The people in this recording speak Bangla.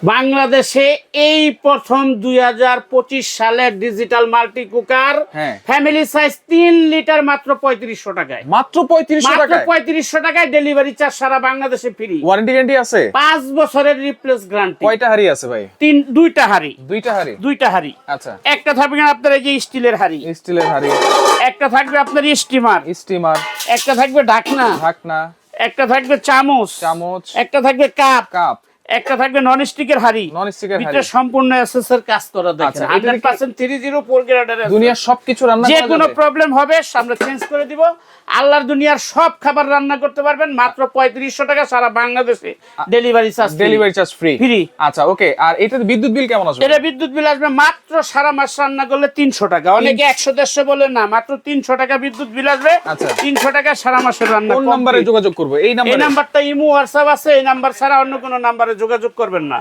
বাংলাদেশে এই প্রথম 2025 সালের digital multi cooker family size 3 litre মাত্র 3500 টাকায়। মাত্র 3500 টাকায়? 3500 টাকায় ডেলিভারি চার্জ সারা বাংলাদেশে ফ্রি। ওয়ারেন্টি গ্যারান্টি আছে? 5 বছরের রিপ্লেস গ্যারান্টি। কয়টা হাড়ি আছে ভাই? দুইটা হাড়ি। দুইটা হাড়ি। আচ্ছা। একটা থাকবে আপনার এই যে স্টিলের হাড়ি। স্টিলের হাড়ি। একটা থাকবে আপনার স্টিমার। একটা থাকবে ঢাকনা। একটা থাকবে চামচ। একটা থাকবে কাপ। একটা থাকবে নন স্টিকের হাড়ি। ভিতরে সম্পূর্ণ এসএসআর কাজ করা দেখেন। 100% 304 গ্রেডের। দুনিয়ার সবকিছু রান্না করা যে যাবে? কোনো প্রবলেম হবে আমরা চেঞ্জ করে দিব। আল্লাহর দুনিয়ার সব খাবার রান্না করতে পারবেন মাত্র 3500 টাকা সারা বাংলাদেশে ডেলিভারি চার্জ ফ্রি। আচ্ছা ওকে। আর এটাতে বিদ্যুৎ বিল কেমন আসবে? এটা বিদ্যুৎ বিল আসবে মাত্র সারা মাস রান্না করলে 300 টাকা। অনেকে 100-150 বলে না, মাত্র 300 টাকা বিদ্যুৎ বিল আসবে। 300 টাকা সারা মাসের রান্না। কোন নম্বরে যোগাযোগ করব? এই নাম্বারটা ইমো হোয়াটসঅ্যাপ আছে। এই নাম্বার ছাড়া অন্য কোনো নম্বরে যোগাযোগ করবেন না।